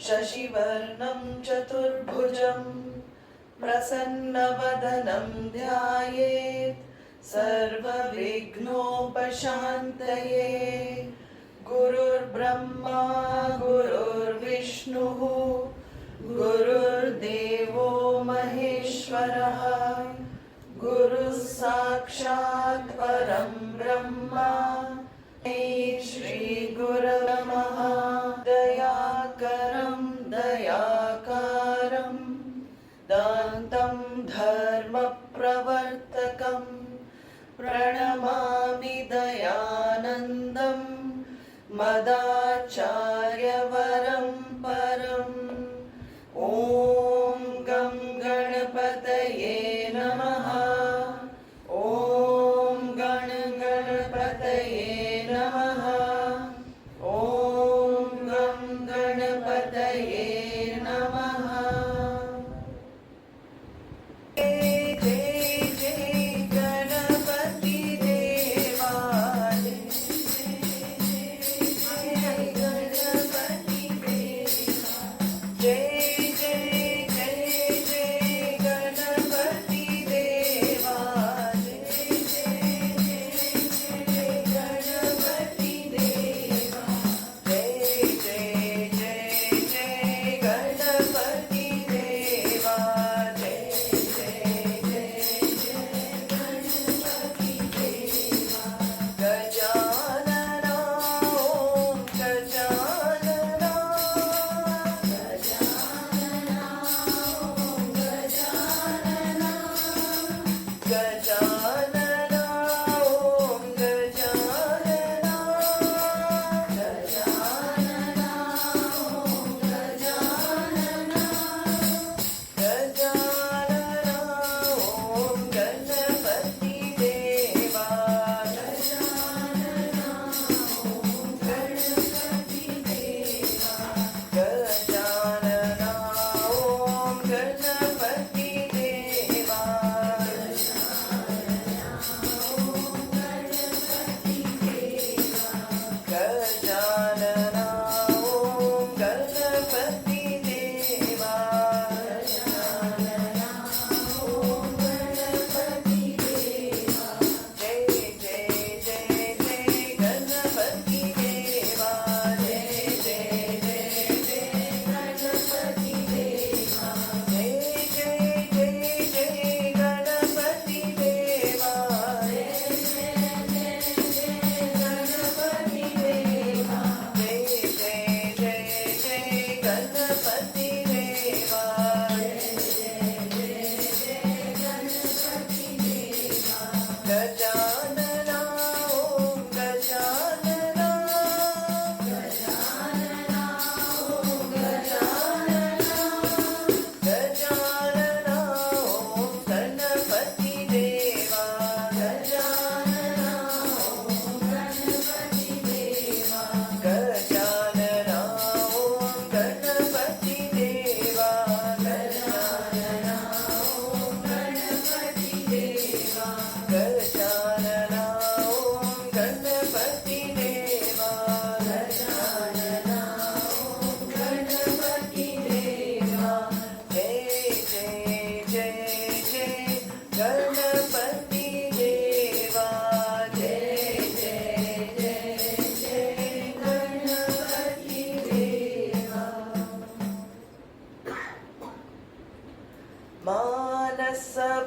शशिवर्णं चतुर्भुजं प्रसन्नवदनं ध्यायेत् सर्वविघ्नोपशान्तये। गुरुर्ब्रह्मा गुरुर्विष्णुः गुरुर्देवो महेश्वरः गुरुः साक्षात् परं ब्रह्मा श्री गुरवे नमः। दयाकरं दयाकारं दान्तं धर्मप्रवर्तकं प्रणमामि दयानन्दं मदाचार्यवरं परम्। ॐ गं गणपतये नमः। ॐ गणपतये नमः। ॐ गं गणपतये नमः।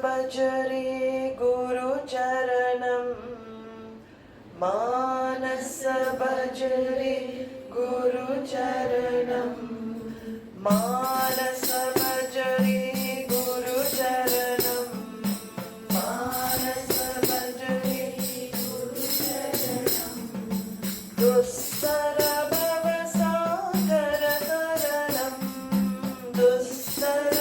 भजरे गुरुचरणं मानस भजरे गुरुचरणं मानस भजरे गुरुचरणं मानस भजरे गुरुचरणं दुस्तर भवसागर तरणं दुस्तर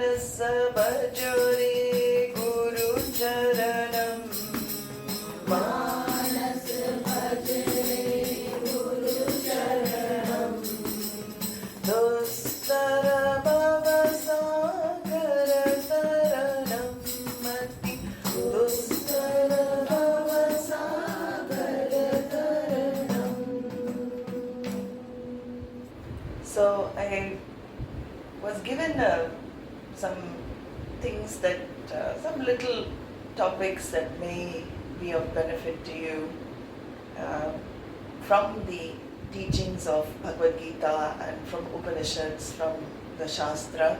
Manasa Bhajore Guru Charanam. Manasa Bhajore Guru Charanam. Dostara Bhava Sakara Taranam Mati. Dostara Bhava Sakara Taranam. So I was given some things that, some little topics that may be of benefit to you from the teachings of Bhagavad Gita and from Upanishads, from the Shastra.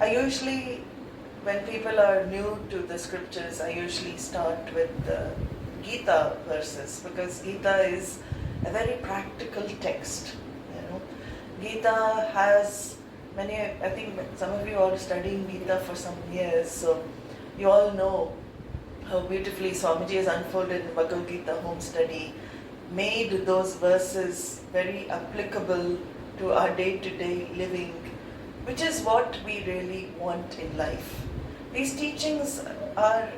I usually, when people are new to the scriptures, I usually start with the Gita verses, because Gita is a very practical text. Gita has many, I think some of you are studying Gita for some years, so you all know how beautifully Swamiji has unfolded in Bhagavad Gita home study, made those verses very applicable to our day-to-day living, which is what we really want in life. These teachings are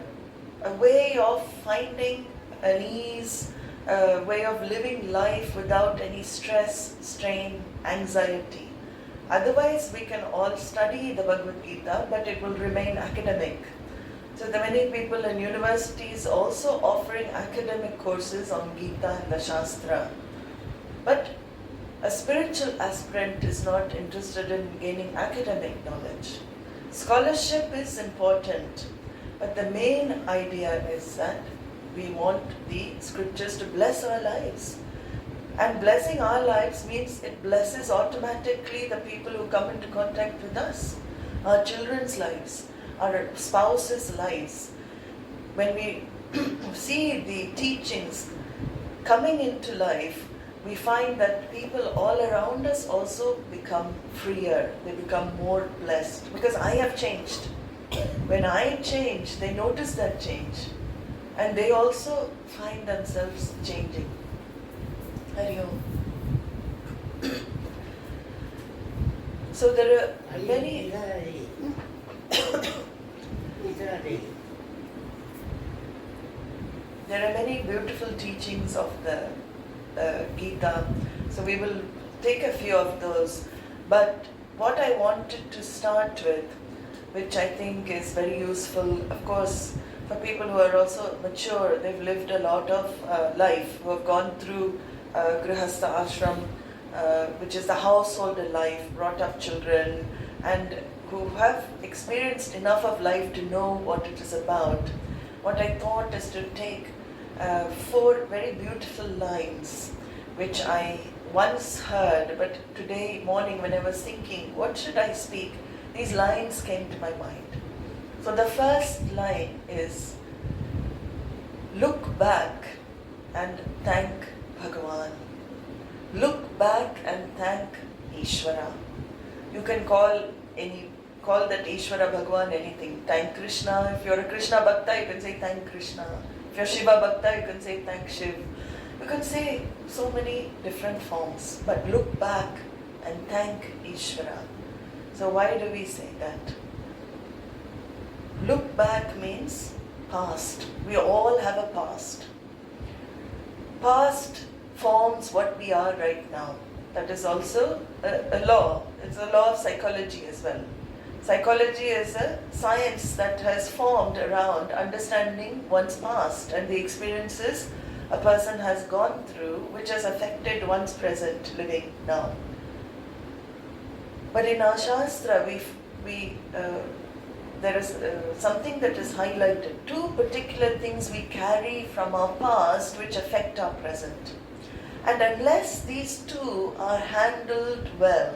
a way of finding an ease, a way of living life without any stress, strain, anxiety. Otherwise, we can all study the Bhagavad Gita, but it will remain academic. So there are many people in universities also offering academic courses on Gita and the Shastra. But a spiritual aspirant is not interested in gaining academic knowledge. Scholarship is important, but the main idea is that we want the scriptures to bless our lives. And blessing our lives means it blesses automatically the people who come into contact with us, our children's lives, our spouses' lives. When we see the teachings coming into life, we find that people all around us also become freer, they become more blessed. Because I have changed. When I change, they notice that change. And they also find themselves changing. Hari Om. So there are many... There are many beautiful teachings of the Gita. So we will take a few of those. But what I wanted to start with, which I think is very useful, of course, for people who are also mature, they've lived a lot of life, who have gone through Grihastha Ashram, which is the household life, brought up children, and who have experienced enough of life to know what it is about. What I thought is to take 4 very beautiful lines, which I once heard, but today morning when I was thinking, what should I speak? These lines came to my mind. So the first line is, look back and thank Bhagavan. Look back and thank Ishwara. You can call that Ishwara Bhagavan anything. Thank Krishna. If you're a Krishna Bhakta, you can say thank Krishna. If you're Shiva Bhakta, you can say thank Shiv. You can say so many different forms, but look back and thank Ishwara. So why do we say that? Look back means past. We all have a past. Past forms what we are right now. That is also a law. It's a law of psychology as well. Psychology is a science that has formed around understanding one's past and the experiences a person has gone through, which has affected one's present living now. But in our Shastra, there is something that is highlighted. 2 particular things we carry from our past which affect our present. And unless these 2 are handled well,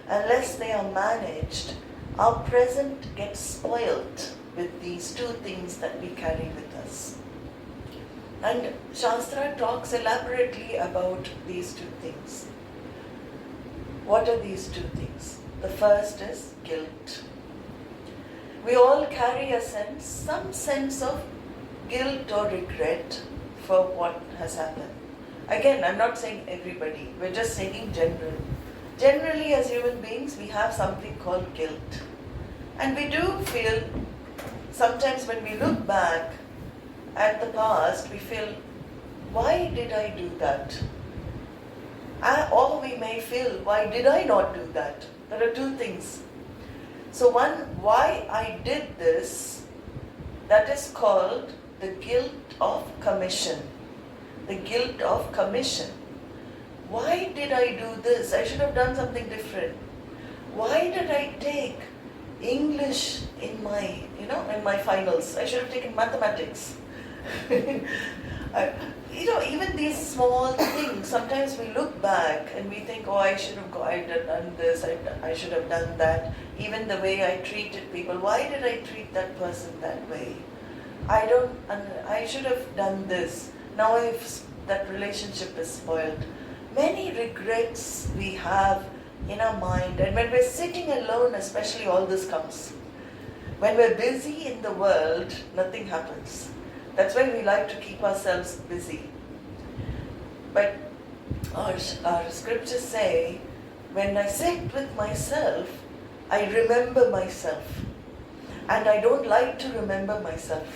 unless they are managed, our present gets spoilt with these 2 things that we carry with us. And Shastra talks elaborately about these 2 things. What are these 2 things? The first is guilt. We all carry some sense of guilt or regret for what has happened. Again, I'm not saying everybody, we're just saying in general. Generally, as human beings, we have something called guilt. And we do feel, sometimes when we look back at the past, we feel, why did I do that? Or we may feel, why did I not do that? There are two things. So one, why I did this, that is called the guilt of commission. The guilt of commission. Why did I do this? I should have done something different. Why did I take English in my finals? I should have taken mathematics. Even these small things, sometimes we look back and we think, oh, I should have done this, I should have done that. Even the way I treated people, why did I treat that person that way? I should have done this. Now that relationship is spoiled. Many regrets we have in our mind, and when we're sitting alone, especially, all this comes. When we're busy in the world, nothing happens. That's why we like to keep ourselves busy. But our scriptures say, when I sit with myself, I remember myself. And I don't like to remember myself.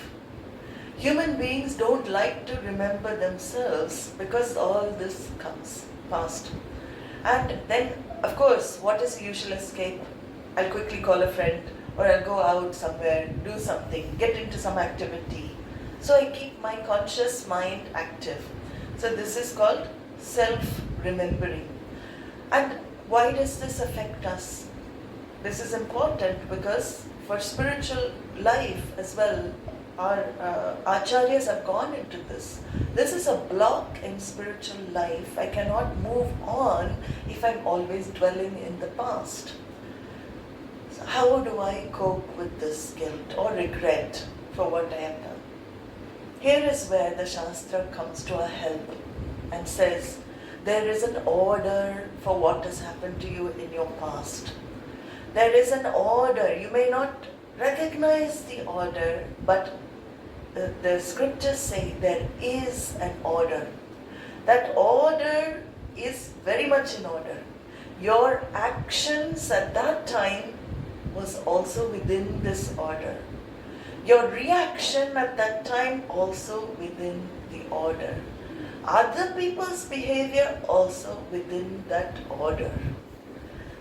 Human beings don't like to remember themselves because all this comes past. And then, of course, what is the usual escape? I'll quickly call a friend, or I'll go out somewhere, do something, get into some activity. So I keep my conscious mind active. So this is called self-remembering. And why does this affect us? This is important because for spiritual life as well, our acharyas have gone into this. This is a block in spiritual life. I cannot move on if I'm always dwelling in the past. So how do I cope with this guilt or regret for what I have done? Here is where the Shastra comes to our help and says, there is an order for what has happened to you in your past. There is an order. You may not recognize the order, but the scriptures say there is an order. That order is very much in order. Your actions at that time was also within this order. Your reaction at that time also within the order. Other people's behavior also within that order.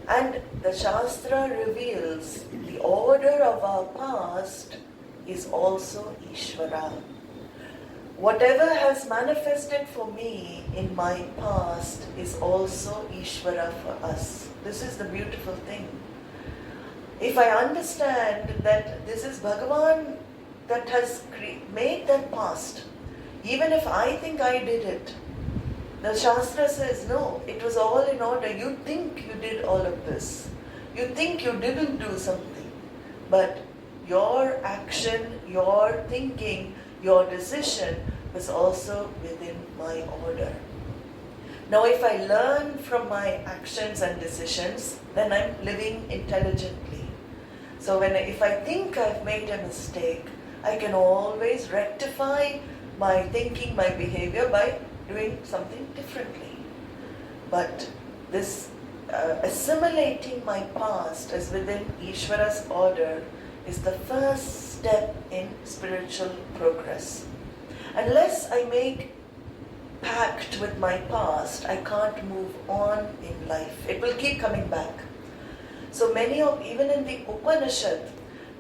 And the Shastra reveals the order of our past is also Ishwara. Whatever has manifested for me in my past is also Ishwara for us. This is the beautiful thing. If I understand that this is Bhagavan that has made that past, even if I think I did it, the Shastra says, no, it was all in order. You think you did all of this. You think you didn't do something. But your action, your thinking, your decision was also within my order. Now if I learn from my actions and decisions, then I'm living intelligently. So if I think I've made a mistake, I can always rectify my thinking, my behavior by doing something differently. But this assimilating my past as within Ishwara's order is the first step in spiritual progress. Unless I make pact with my past, I can't move on in life. It will keep coming back. So even in the Upanishad,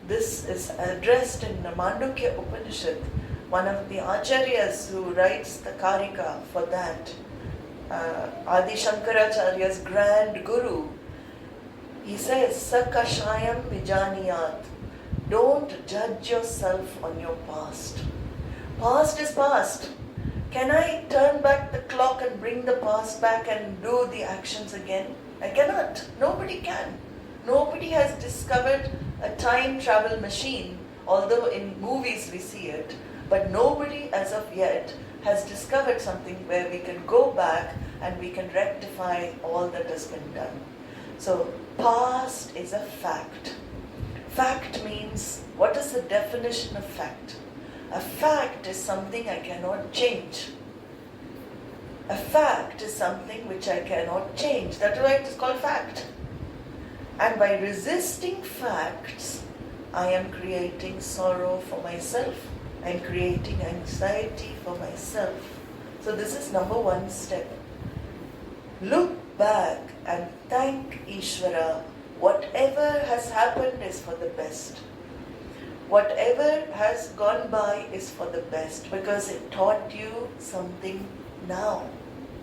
this is addressed in the Mandukya Upanishad. One of the acharyas who writes the Karika for that, Adi Shankaracharya's grand guru, he says, Sakashayam vijaniyat. Don't judge yourself on your past. Past is past. Can I turn back the clock and bring the past back and do the actions again? I cannot. Nobody can. Nobody has discovered a time travel machine, although in movies we see it, but nobody as of yet has discovered something where we can go back and we can rectify all that has been done. So, past is a fact. Fact means, what is the definition of fact? A fact is something I cannot change. A fact is something which I cannot change. That's why it is called fact. And by resisting facts, I am creating sorrow for myself. I am creating anxiety for myself. So this is number one step. Look back and thank Ishwara. Whatever has happened is for the best. Whatever has gone by is for the best because it taught you something now.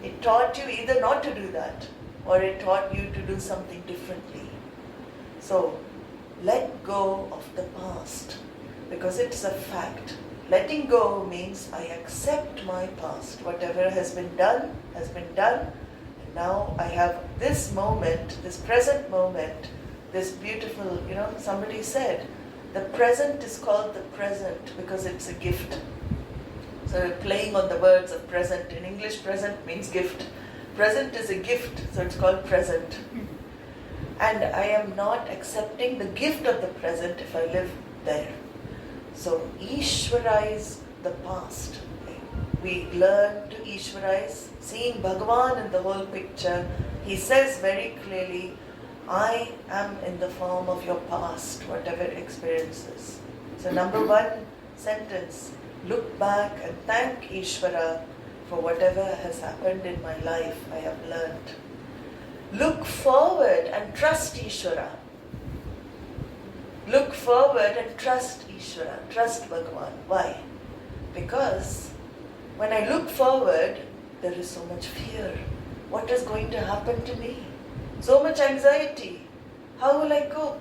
It taught you either not to do that or it taught you to do something differently. So let go of the past because it's a fact. Letting go means I accept my past. Whatever has been done has been done. And now I have this moment, this present moment, this beautiful, somebody said, the present is called the present because it's a gift. So playing on the words of present. In English, present means gift. Present is a gift, so it's called present. And I am not accepting the gift of the present if I live there. So Ishwaraize the past. We learn to Ishwaraize, seeing Bhagavan in the whole picture. He says very clearly, I am in the form of your past, whatever experiences. So number one sentence, look back and thank Ishwara for whatever has happened in my life I have learned. Look forward and trust Ishwara. Look forward and trust Ishwara, trust Bhagavan. Why? Because when I look forward, there is so much fear. What is going to happen to me? So much anxiety. How will I cope?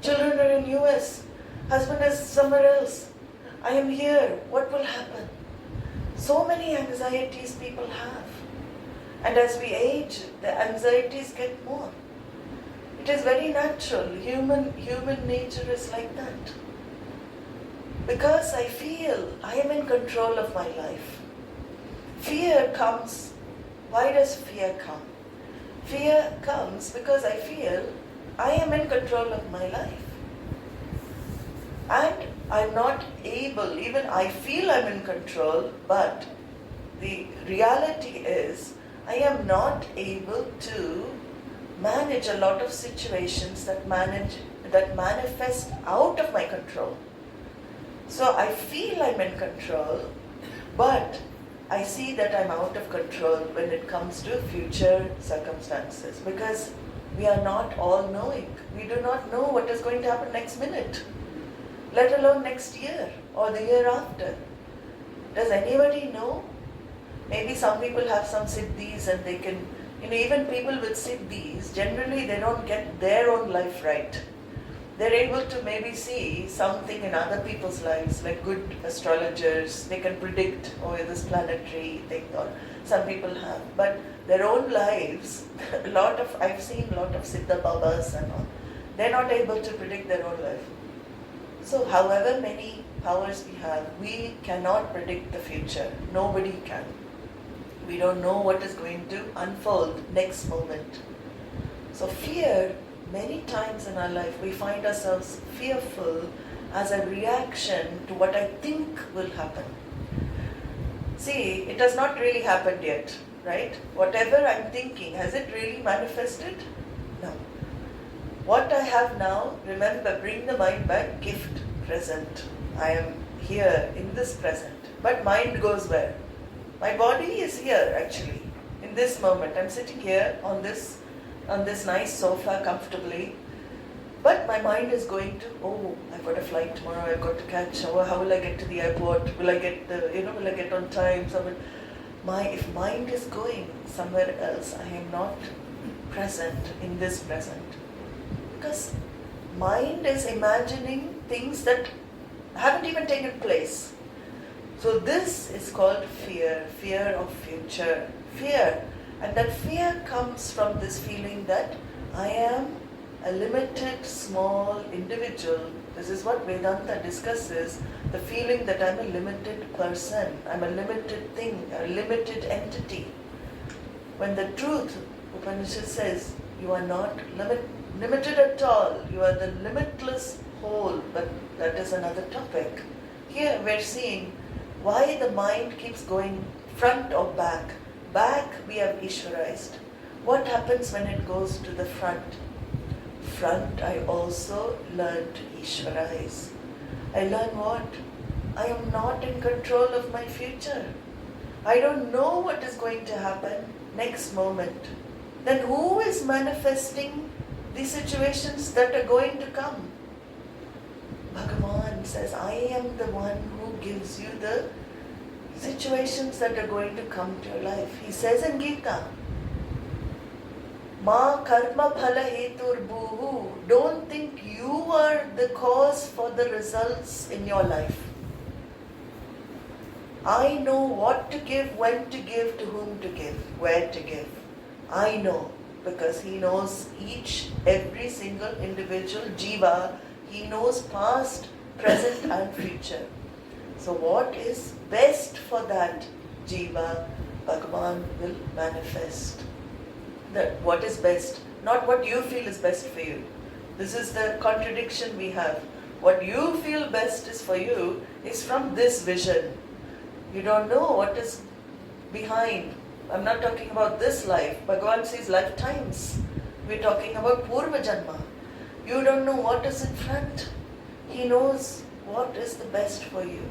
Children are in US. Husband is somewhere else. I am here. What will happen? So many anxieties people have. And as we age, the anxieties get more. It is very natural. Human nature is like that. Because I feel I am in control of my life. Fear comes. Why does fear come? Fear comes because I feel I am in control of my life. And I'm not able, even I feel I'm in control, but the reality is I am not able to manage a lot of situations that manifest out of my control. So I feel I'm in control, but I see that I'm out of control when it comes to future circumstances because we are not all knowing. We do not know what is going to happen next minute, let alone next year or the year after. Does anybody know? Maybe some people have some siddhis and they can, even people with siddhis, generally they don't get their own life right. They're able to maybe see something in other people's lives, like good astrologers, they can predict, this planetary thing, or some people have. But their own lives, I've seen a lot of Siddha Babas and all, they're not able to predict their own life. So however many powers we have, we cannot predict the future. Nobody can. We don't know what is going to unfold next moment. So fear, many times in our life, we find ourselves fearful as a reaction to what I think will happen. See, it has not really happened yet, right? Whatever I'm thinking, has it really manifested? No. What I have now, remember, bring the mind back, gift, present. I am here in this present. But mind goes where? My body is here actually, in this moment. I'm sitting here on this nice sofa comfortably, but my mind is going to, I've got a flight tomorrow, I've got to catch, how will I get to the airport, will I get on time, if mind is going somewhere else, I am not present in this present. Because mind is imagining things that haven't even taken place. So this is called fear of future, fear. And that fear comes from this feeling that I am a limited, small individual. This is what Vedānta discusses, the feeling that I'm a limited person, I'm a limited thing, a limited entity. When the truth, Upanishad says, you are not limited at all, you are the limitless whole, but that is another topic. Here we're seeing why the mind keeps going front or back. Back we have Ishwaraized. What happens when it goes to the front? front, I also learned Ishwara is. I learned what? I am not in control of my future. I don't know what is going to happen next moment. Then who is manifesting the situations that are going to come? Bhagavan says, I am the one who gives you the situations that are going to come to your life. He says in Gita, Ma karma phala hetur bhuhu. Don't think you are the cause for the results in your life. I know what to give, when to give, to whom to give, where to give. I know, because He knows every single individual jiva. He knows past, present and future. So what is best for that jiva, Bhagavan will manifest. That what is best, not what you feel is best for you. This is the contradiction we have. What you feel best is for you is from this vision. You don't know what is behind. I'm not talking about this life. Bhagavan says lifetimes. We're talking about Purva Janma. You don't know what is in front. He knows what is the best for you.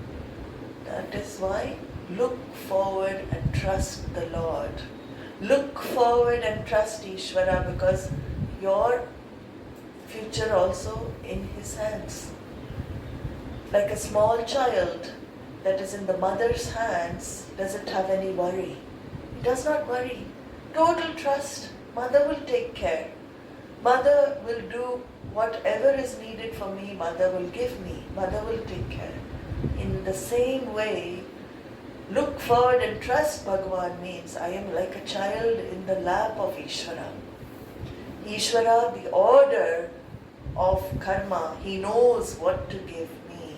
That is why look forward and trust the Lord. Look forward and trust Ishwara, because your future also in His hands. Like a small child that is in the mother's hands doesn't have any worry. It does not worry. Total trust. Mother will take care. Mother will do whatever is needed for me. Mother will give me. Mother will take care. In the same way, look forward and trust Bhagavan means I am like a child in the lap of Ishwara. Ishwara, the order of karma, He knows what to give me.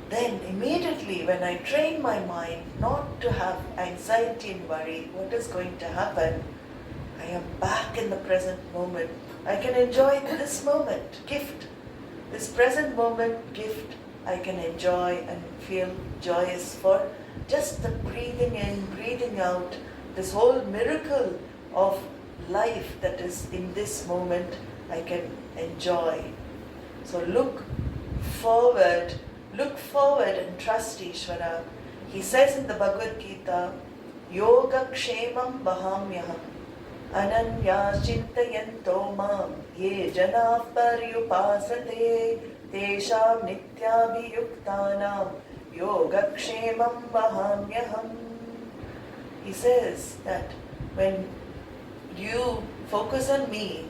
Then immediately when I train my mind not to have anxiety and worry, what is going to happen? I am back in the present moment. I can enjoy this moment, gift. This present moment, gift, I can enjoy and feel joyous for just the breathing in, breathing out, this whole miracle of life that is in this moment, I can enjoy. So look forward and trust Ishwara. He says in the Bhagavad Gita, Yoga Kshemam Bahamyaham Ananya Chintayanto Mam Ye Janah Paryupasate Tesham Nityabhiyuktanam Yoga Kshemam Bahamyaham. He says that when you focus on me,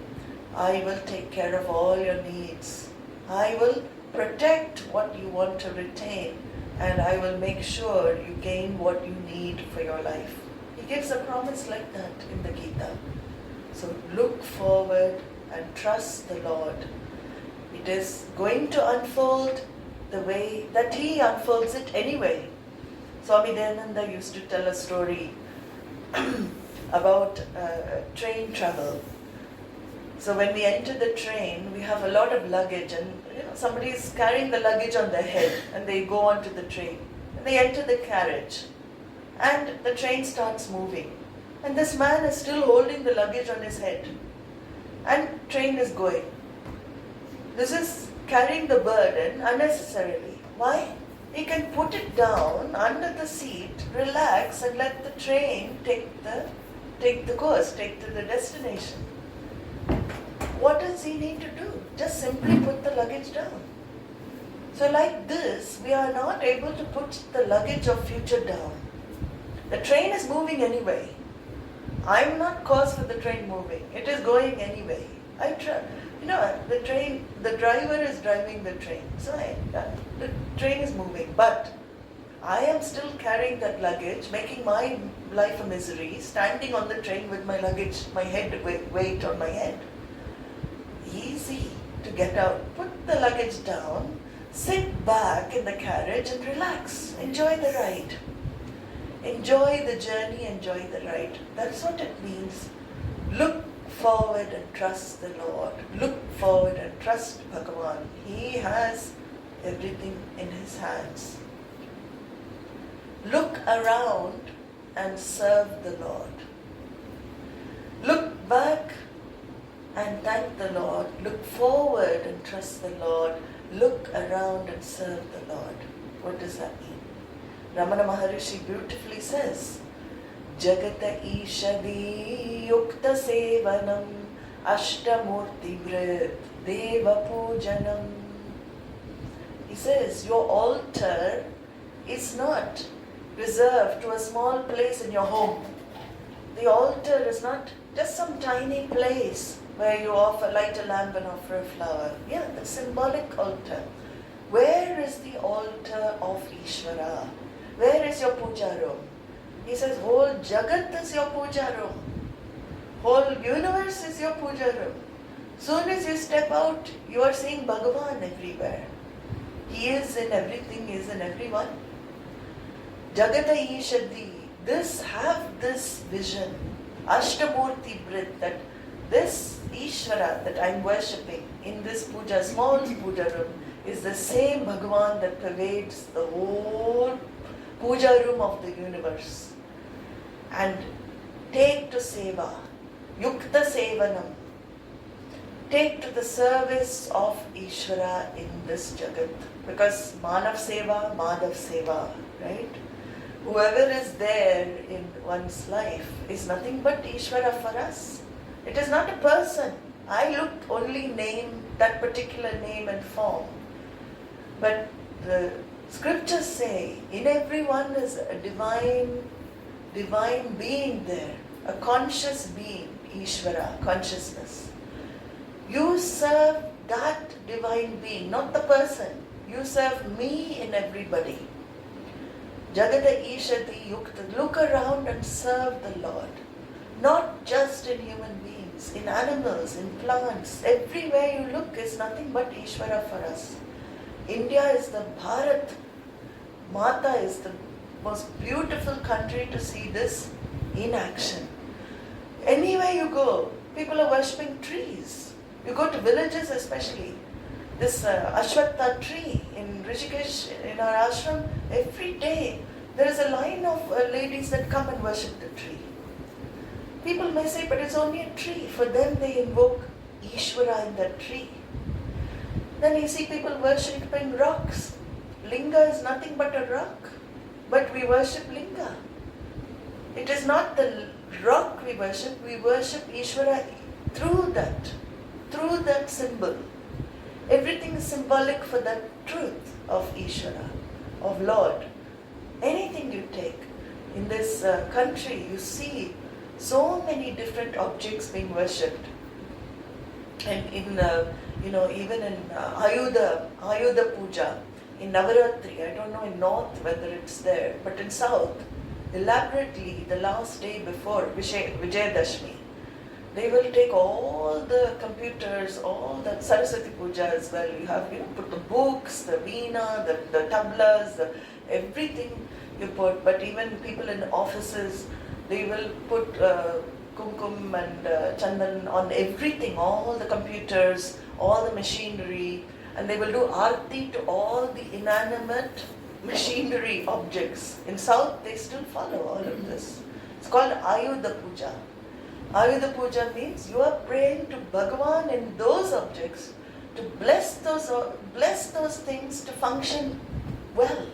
I will take care of all your needs. I will protect what you want to retain, and I will make sure you gain what you need for your life. He gives a promise like that in the Gita. So look forward and trust the Lord. It is going to unfold the way that He unfolds it anyway. Swami Devananda used to tell a story about train travel. So when we enter the train, we have a lot of luggage, and somebody is carrying the luggage on their head, and they go onto the train. And they enter the carriage, and the train starts moving. And this man is still holding the luggage on his head. And train is going. This is carrying the burden unnecessarily. Why? He can put it down under the seat, relax, and let the train take the course, take to the destination. What does he need to do? Just simply put the luggage down. So like this, we are not able to put the luggage of future down. The train is moving anyway. I'm not cause for the train moving. It is going anyway. The driver is driving the train. So the train is moving. But I am still carrying that luggage, making my life a misery, standing on the train with my luggage, my head weight on my head. Easy to get out. Put the luggage down, sit back in the carriage and relax. Enjoy the ride. Enjoy the journey, enjoy the ride. That's what it means. Look forward and trust the Lord. Look forward and trust Bhagavan. He has everything in His hands. Look around and serve the Lord. Look back and thank the Lord, look forward and trust the Lord, look around and serve the Lord. What does that mean? Ramana Maharishi beautifully says, Jagata Ishadi Yukta Sevanam Ashtamurti Vrit Deva Pujanam. He says, your altar is not reserved to a small place in your home. The altar is not just some tiny place where you light a lamp and offer a flower. Yeah, the symbolic altar. Where is the altar of Ishwara? Where is your puja room? He says, whole Jagat is your puja room. Whole universe is your puja room. Soon as you step out, you are seeing Bhagavan everywhere. He is in everything, He is in everyone. Jagata Ishadi, have this vision, Ashtamurti Brit, that this Ishwara that I am worshipping in this puja, small puja room, is the same Bhagavan that pervades the whole puja room of the universe. And take to seva, yukta sevanam. Take to the service of Ishwara in this Jagat. Because Manav Seva, Madhav Seva, right? Whoever is there in one's life is nothing but Ishwara for us. It is not a person. I looked only name, that particular name and form. But the scriptures say, in everyone is a divine being there, a conscious being, Ishvara, consciousness. You serve that divine being, not the person. You serve me in everybody. Jagata Ishati Yukta. Look around and serve the Lord. Not just in human beings, in animals, in plants. Everywhere you look is nothing but Ishvara for us. India is the Bharat. Mata is the most beautiful country to see this in action. Anywhere you go, people are worshipping trees. You go to villages especially. This Ashwatha tree in Rishikesh, in our ashram, every day there is a line of ladies that come and worship the tree. People may say, but it's only a tree. For them they invoke Ishwara in that tree. Then you see people worshipping rocks. Linga is nothing but a rock. But we worship Linga. It is not the rock we worship Ishwara through that symbol. Everything is symbolic for that truth of Ishwara, of Lord. Anything you take in this country, you see so many different objects being worshipped. And in, even in Ayudha Puja, in Navaratri, I don't know in North whether it's there, but in South, elaborately, the last day before Vijayadashmi, they will take all the computers, all that Saraswati Puja as well. You have, put the books, the veena, the tablas, everything you put. But even people in offices, they will put kumkum and chandan on everything, all the computers, all the machinery, and they will do arti to all the inanimate machinery objects. In South, they still follow all of this. It's called Ayudha Puja. Ayudha Puja means you are praying to Bhagavan in those objects to bless those things to function well,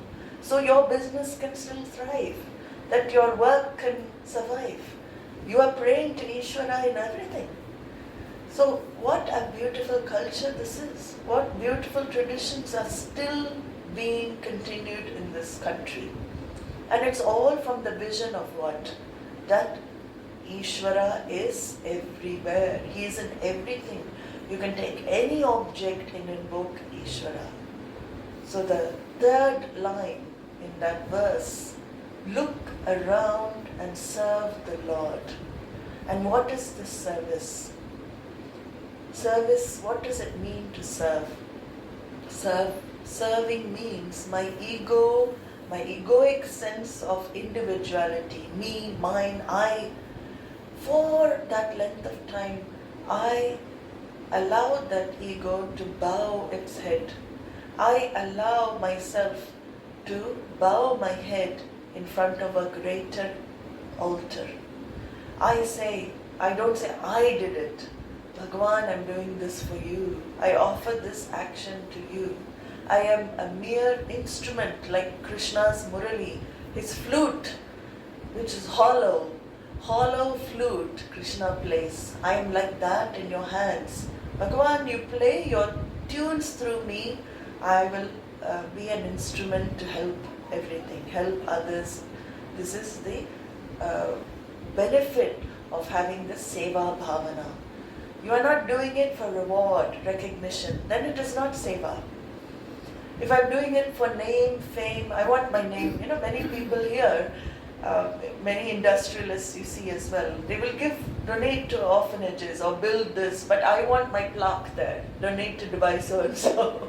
so your business can still thrive, that your work can survive. You are praying to Ishwara in everything. So what a beautiful culture this is. What beautiful traditions are still being continued in this country. And it's all from the vision of what? That Ishwara is everywhere. He is in everything. You can take any object and invoke Ishwara. So the third line in that verse, look around and serve the Lord. And what is this service? Service, what does it mean to serve? Serving means my egoic sense of individuality, me, mine, I. For that length of time, I allowed that ego to bow its head. I allow myself to bow my head in front of a greater altar. I don't say I did it. Bhagavan, I'm doing this for you. I offer this action to you. I am a mere instrument like Krishna's Murali, his flute, which is hollow flute Krishna plays. I am like that in your hands. Bhagavan, you play your tunes through me. I will be an instrument to help everything, help others. This is the benefit of having this seva bhavana. You are not doing it for reward, recognition, then it is not seva. If I'm doing it for name, fame, I want my name. Many people here, many industrialists you see as well, they will donate to orphanages or build this, but I want my plaque there, donate to Dubai so-and-so.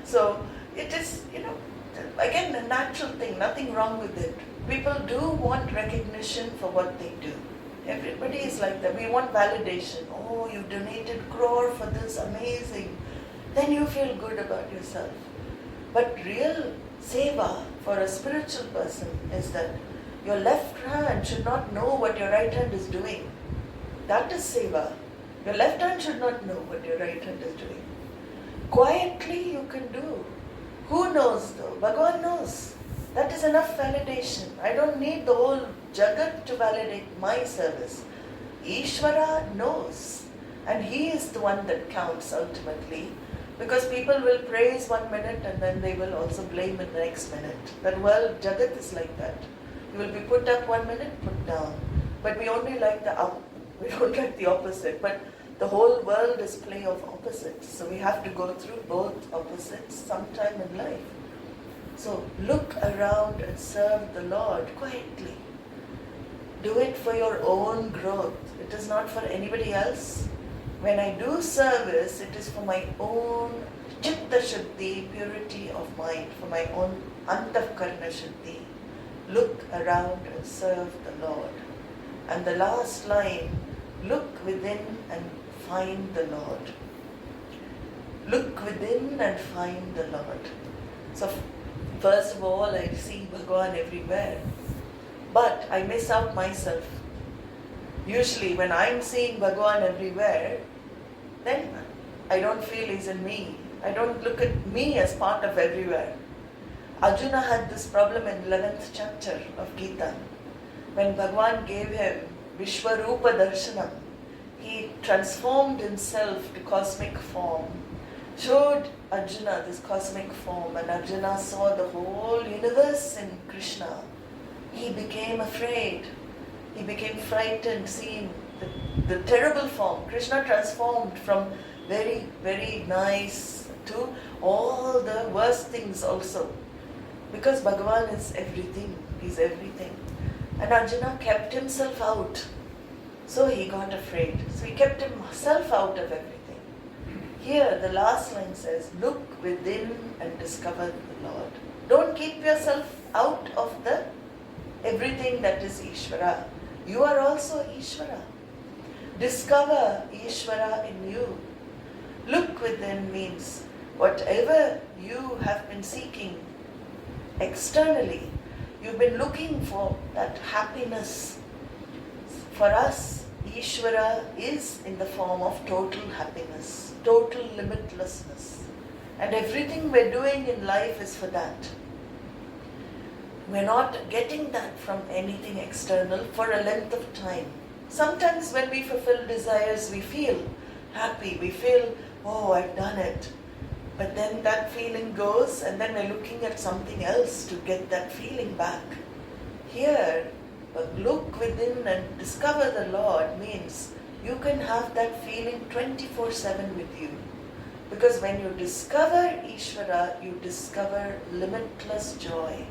So it is, again a natural thing, nothing wrong with it. People do want recognition for what they do. Everybody is like that. We want validation. Oh, you donated crore for this, amazing. Then you feel good about yourself. But real seva for a spiritual person is that your left hand should not know what your right hand is doing. That is seva. Your left hand should not know what your right hand is doing. Quietly you can do. Who knows though? Bhagavan knows. That is enough validation. I don't need the whole Jagat to validate my service. Ishwara knows. And he is the one that counts ultimately. Because people will praise 1 minute and then they will also blame in the next minute. That world, Jagat is like that. You will be put up 1 minute, put down. But we only like the up. We don't like the opposite. But the whole world is play of opposites. So we have to go through both opposites sometime in life. So look around and serve the Lord quietly. Do it for your own growth. It is not for anybody else. When I do service, it is for my own chitta shuddhi, purity of mind, for my own antavkarna shuddhi. Look around and serve the Lord. And the last line, look within and find the Lord. Look within and find the Lord. So first of all, I see Bhagavan everywhere. But I miss out myself. Usually when I'm seeing Bhagavan everywhere, then I don't feel he's in me. I don't look at me as part of everywhere. Arjuna had this problem in 11th chapter of Gita. When Bhagavan gave him Vishwarupa Darshanam, he transformed himself to cosmic form, showed Arjuna this cosmic form, and Arjuna saw the whole universe in Krishna. He became afraid. He became frightened seeing the terrible form. Krishna transformed from very, very nice to all the worst things also. Because Bhagavan is everything. He's everything. And Arjuna kept himself out. So he got afraid. So he kept himself out of everything. Here the last line says, look within and discover the Lord. Don't keep yourself out of the everything that is Ishwara. You are also Ishwara. Discover Ishwara in you. Look within means whatever you have been seeking externally, you've been looking for that happiness. For us, Ishwara is in the form of total happiness, total limitlessness. And everything we're doing in life is for that. We're not getting that from anything external for a length of time. Sometimes when we fulfill desires, we feel happy, we feel, oh, I've done it. But then that feeling goes and then we're looking at something else to get that feeling back. Here, look within and discover the Lord means you can have that feeling 24/7 with you. Because when you discover Ishvara, you discover limitless joy,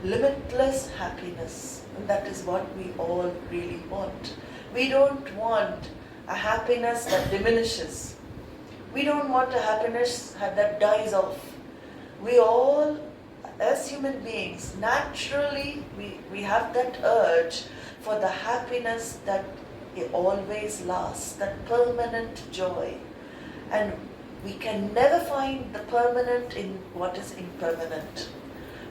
limitless happiness. And that is what we all really want. We don't want a happiness that diminishes. We don't want a happiness that dies off. We all, as human beings, naturally we have that urge for the happiness that always lasts, that permanent joy. And we can never find the permanent in what is impermanent.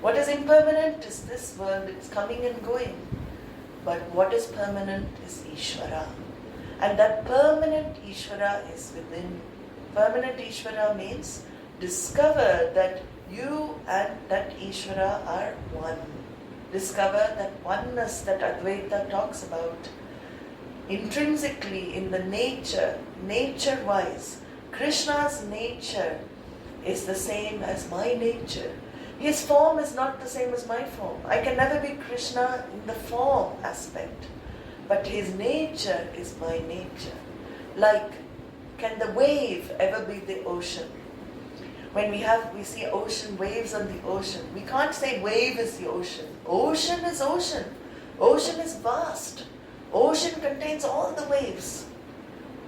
What is impermanent is this world, it's coming and going. But what is permanent is Ishvara. And that permanent Ishwara is within. Permanent Ishwara means discover that you and that Ishwara are one. Discover that oneness that Advaita talks about. Intrinsically in the nature-wise, Krishna's nature is the same as my nature. His form is not the same as my form. I can never be Krishna in the form aspect, but his nature is my nature. Like, can the wave ever be the ocean? When we see ocean, waves on the ocean, we can't say wave is the ocean. Ocean is ocean. Ocean is vast. Ocean contains all the waves.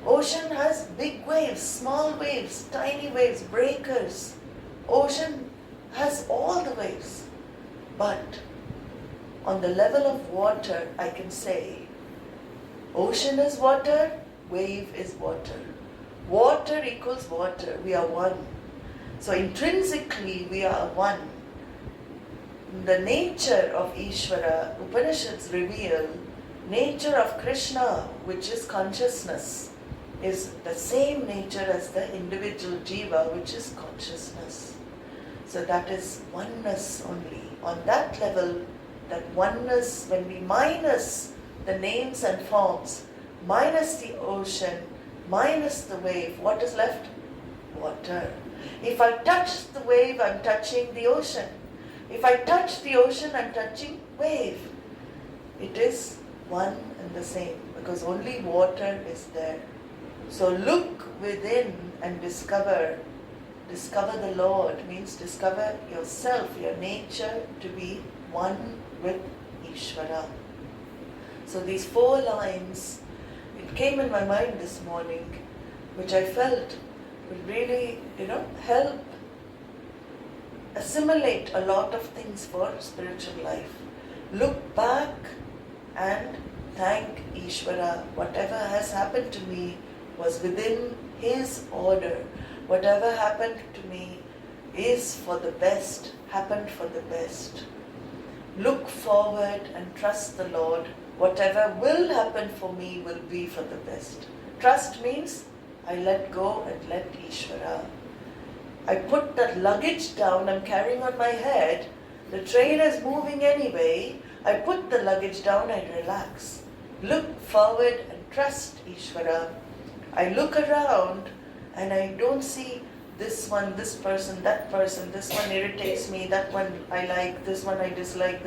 Ocean has big waves, small waves, tiny waves, breakers. Ocean has all the waves. But on the level of water, I can say, ocean is water, wave is water. Water equals water. We are one. So intrinsically we are one. The nature of Ishwara, Upanishads reveal, nature of Krishna, which is consciousness, is the same nature as the individual jiva, which is consciousness. So that is oneness only. On that level, that oneness, when we minus the names and forms, minus the ocean, minus the wave, what is left? Water. If I touch the wave, I'm touching the ocean. If I touch the ocean, I'm touching wave. It is one and the same, because only water is there. So look within and discover. Discover the Lord means discover yourself, your nature to be one with Ishwara. So these 4 lines, it came in my mind this morning, which I felt will really, help assimilate a lot of things for spiritual life. Look back and thank Ishwara. Whatever has happened to me was within His order. Whatever happened to me is for the best, happened for the best. Look forward and trust the Lord. Whatever will happen for me will be for the best. Trust means I let go and let Ishwara. I put that luggage down I'm carrying on my head. The train is moving anyway. I put the luggage down and relax. Look forward and trust Ishwara. I look around and I don't see this one, this person, this one irritates me, that one I like, this one I dislike.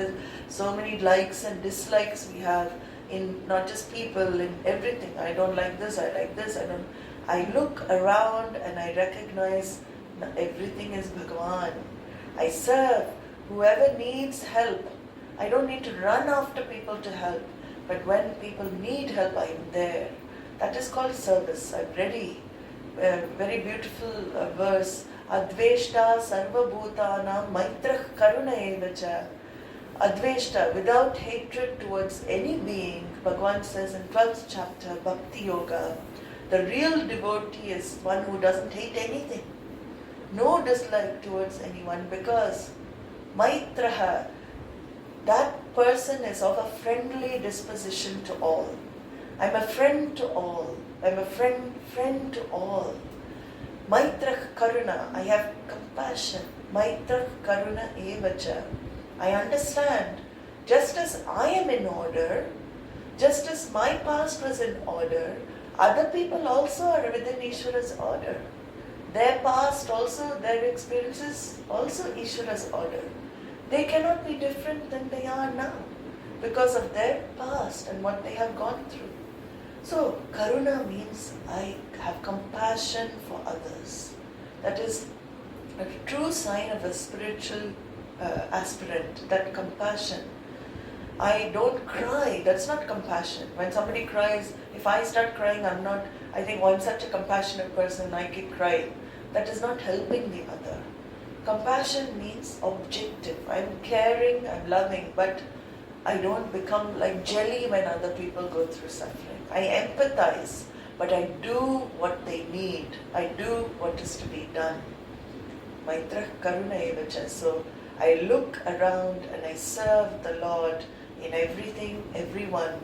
So many likes and dislikes we have in not just people, in everything. I don't like this, I like this, I look around and I recognize everything is Bhagavan. I serve whoever needs help. I don't need to run after people to help, but when people need help, I am there. That is called service. I'm ready. Very beautiful verse. Adveshta sarva bhutanam maitrah karuna evacha. Adveshta, without hatred towards any being, Bhagavan says in 12th chapter, Bhakti Yoga, the real devotee is one who doesn't hate anything. No dislike towards anyone, because maitraha, that person is of a friendly disposition to all. I'm a friend to all. I'm a friend to all. Maitrah karuna, I have compassion. Maitrah karuna evacha. I understand. Just as I am in order, just as my past was in order, other people also are within Ishwara's order. Their past also, their experiences also Ishwara's order. They cannot be different than they are now because of their past and what they have gone through. So, karuna means I have compassion for others. That is a true sign of a spiritual aspirant, that compassion. I don't cry, that's not compassion. When somebody cries, if I start crying, I think, I'm such a compassionate person, I keep crying. That is not helping the other. Compassion means objective. I'm caring, I'm loving, but I don't become like jelly when other people go through suffering. I empathize, but I do what they need. I do what is to be done. Maitrah karuna evacha. So I look around and I serve the Lord in everything, everyone.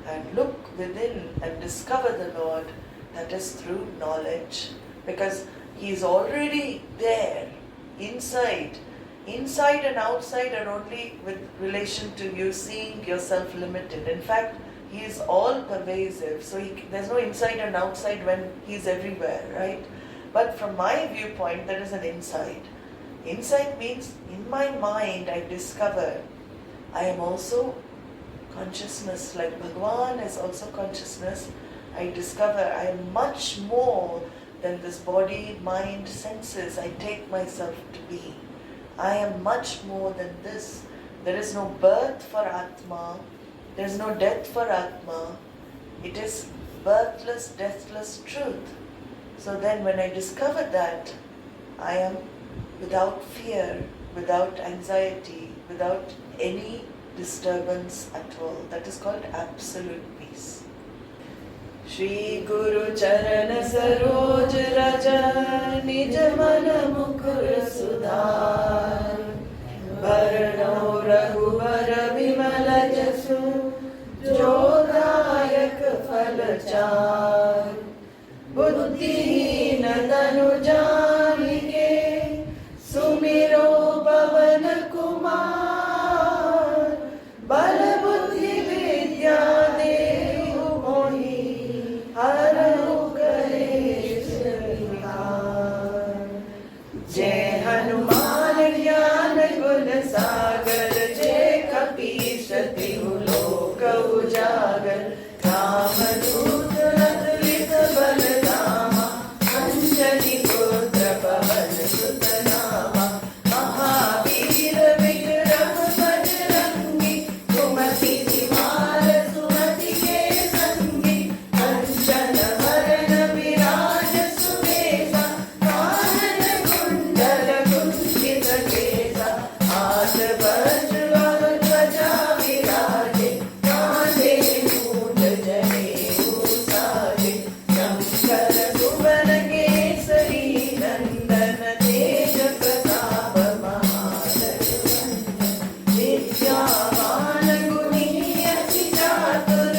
and look within and discover the Lord, that is through knowledge. Because He is already there, inside. Inside and outside are only with relation to you seeing yourself limited. In fact, He is all pervasive. So there's no inside and outside when He's everywhere, right? But from my viewpoint, there is an inside. Inside means in my mind I discover I am also consciousness, like Bhagavan is also consciousness. I discover I am much more than this body, mind, senses I take myself to be. I am much more than this. There is no birth for Atma. There is no death for Atma. It is birthless, deathless truth. So then when I discover that, I am without fear, without anxiety, without any disturbance at all. That is called absolute peace. Shri Guru Charana Saroj Raja Nij Mana Mukur Sudhar Varno Raghuvar Vimala Jasu Jodayak Falachar Buddhihina Tanu Janike Sumiro Pavan Kumar Bala Buddhi Vidya Dehu Mohi Haru Kare Srikar Jai Hanuman Jnana Gun Sagar Jai Kapish Tihu Loka Ujagar Ramadut Advit Baladama Anjali Putra Pavan Sutanama Mahavir Vikrah Bajrangi Kumati Dimar Sumati Ke Sangi Anjana Varana Viraj Sumesa Kanana Kundala Kunchita Kesa Asa Vajra Vaja Viraje Kande Mood Jane Usage Shankara Subana Kesari Nandana Teja Pratapa Mahadeva Vidyavana Guni Ati Chatur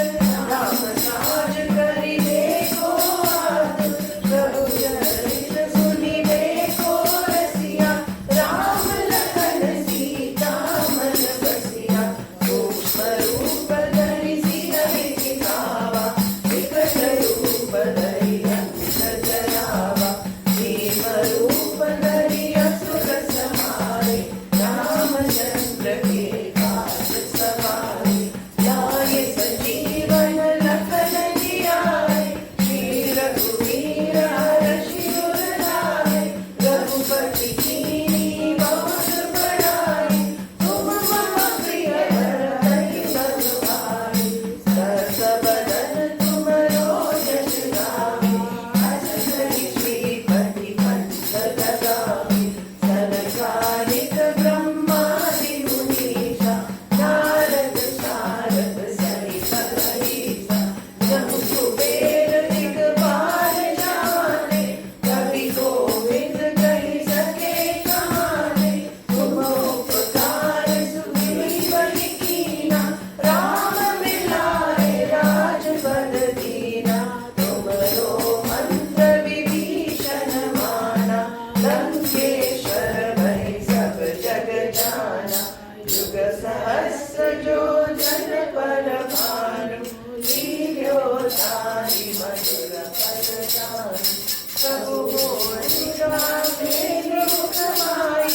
Rama Saj Kari Dekho Atur Prabhu Charita Suni Dekho Rasiya Ram Lakhan Sita Man Basiya Pushpa Rupa Dhari Sita Vikitava Vikat Rupa Dhari Anta Jarava Bhima Rupa Dhari Asura Samari Ramachandra Ke Kaaj Savari Jaaye Sanjeevan Lakhan Jiyaye Shri Raghuvira Harshi Urlaye Raghupati Kini Bahut Badhaye Tum Mama Priya Bharai Badhai Sasa Badan Tumaro Jash Gaave As Kari Shri Pati Pancha Gadave Sanakarik Brahmadi Munisha Narad Sharad Sarita Garisa Jamu Kubera Digpal Jane Kavi Govind Kahi Sake Kahane Tum Upkar Sugri Bali Kina Ram Milaye Raj Pad Dina Tumaro Mantra Vibhishan Mana Lankeshwar Bhai Sab Jag Jana Yuga Sahasra Jo Jan Parabhanu Leelyo Tari Madhura Padjani Prabhu Gora Melu Kamai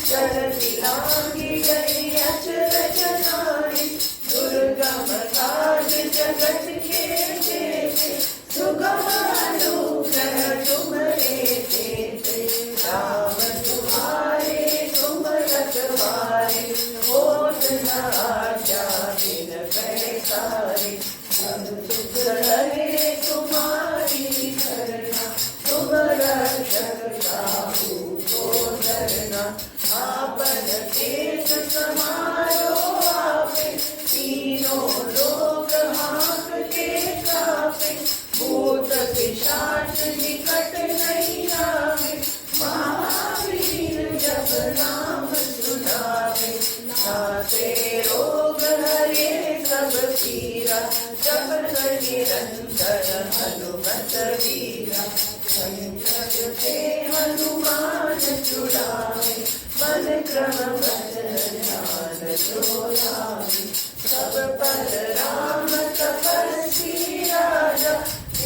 Charati Langi Gai Achar Janai Durga Mataj Jagat Ke Jete Sugama Anugrah Tumare Tete Ram Tumhare Tum Rakhwale Hot Na Aaja Bin Paisare Sukh Rahe Tumhari Karna Tum Rakshak Kahu Ko Dharna Aapan Ket Samaro Aape Tino Lok Haak Ke Kaape Bhoot Pishach Nikat Nahi Aave Mahavir Jab Naam Sunave Naate Rog Hare Sab Pira जपत निरंतर हनुमत वीरा। संकट ते हनुमान छुड़ावे, मन क्रम वचन ध्यान जो लावे। सब पर राम तपस्वी राजा,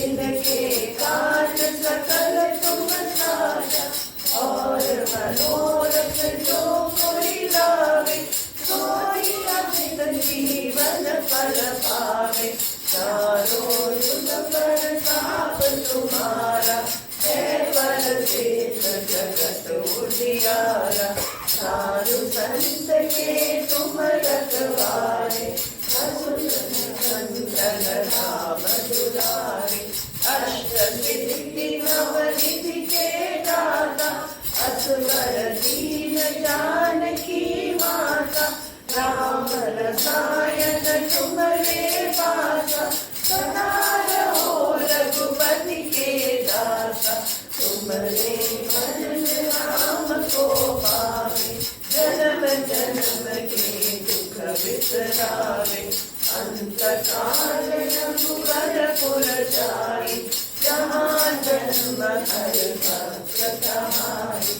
इनके काज सकल तुम साजा। और मनोरथ जो कोई लावे, सोई अमित जीवन फल पावे। चारों युग प्रताप तुम्हारा, है परदेश जगत उजियारा। साधु संत के तुम रखवारे, असुर निकंदन राम दुलारे। अष्ट सिद्धि नवनिधि के दाता, असवर दीन जानकी माता। राम रसायन तुम्हारे पासा, सदा रहो रघुपति के दासा। तुम्हारे भजन राम को पावे, जन्म जन्म के दुख बिसरावे। अंत काल रघुवर पुर जाई, जहाँ जन्म हर भक्त कहाई।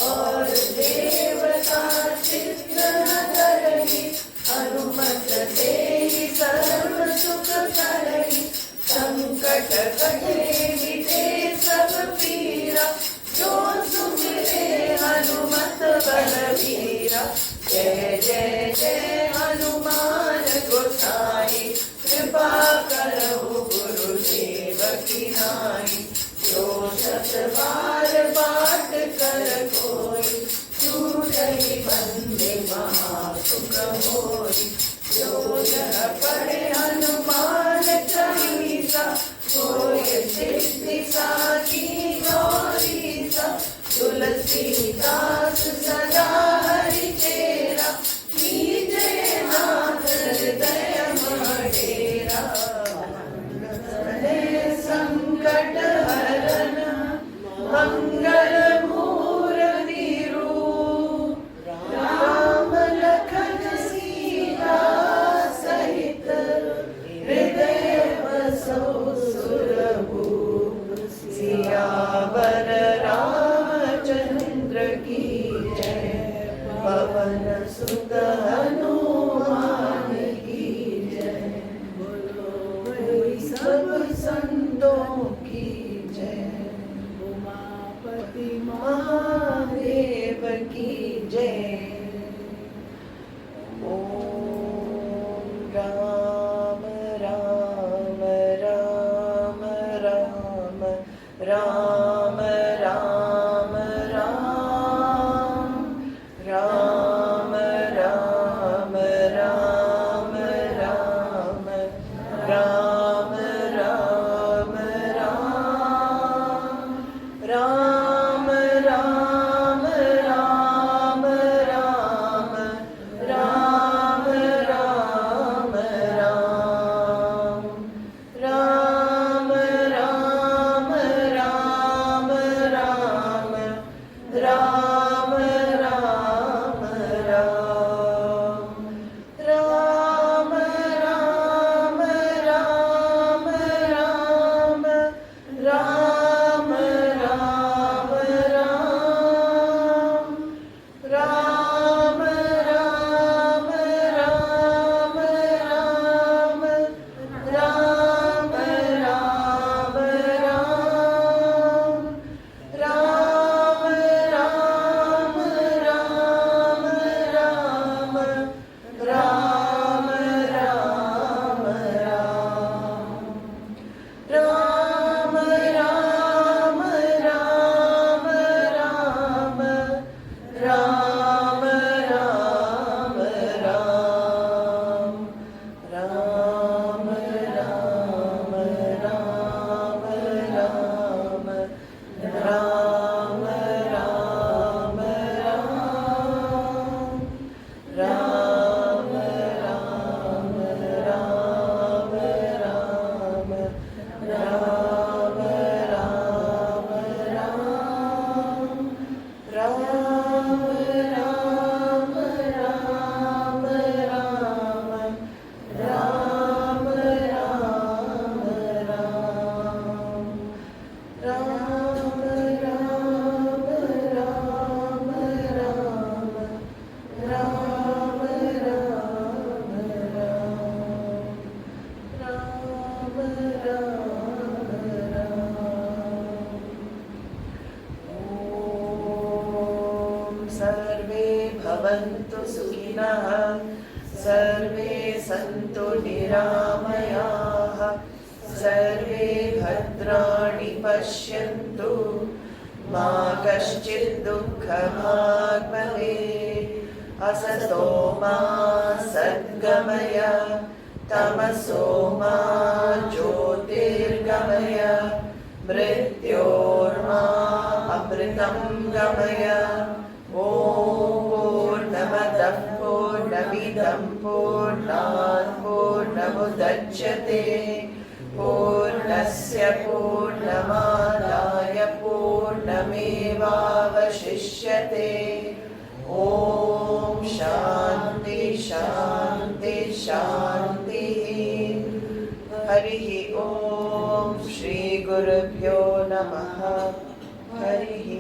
और देवता चित्त न धरहि, हनुमत तेहि सर्व सुख करहि। संकट कटे मिटे सब पीरा, जो सुमिरे हनुमत बलवीरा। जय जय जय हनुमान गोसाई, कृपा करहु गुरुदेव की नाई। जो शत बार बाट कर कोई, छूटहि बंदे महासुख होई। जो यह पढ़े हनुमान चालीसा, होय सिद्धि साखी गौरीसा। तुलसीदास सदा हरि तेरा, कीजे नाथ हृदय मडेरा। संकट हरन मंगल मूर्ति रूप, राम लखन सीता सहित हृदय बसो सुरभूप। सियावर रामचंद्र की जय, पवन सुत हनुमान की जय। बोलो सब संतों की जय, उमापति महादेव की जय। ओम Ram Ram Ram Ram Ram Ram Ram Ram Ram bhavantu sukhinah, sarve santu niramayaah, sarve bhadrani pashyantu, ma kaschid dukkha bhag bhavet, asato ma sadgamaya, tamaso ma jyotirgamaya, mrityorma amritam gamaya. Om Purnamadah Purnamidam Purnat Purnamudachyate, Purnasya Purnamadaya Purnamevavashishyate. Om Shanti Shanti Shanti. Harihi Om Shri Gurubhyo Namaha. Harihi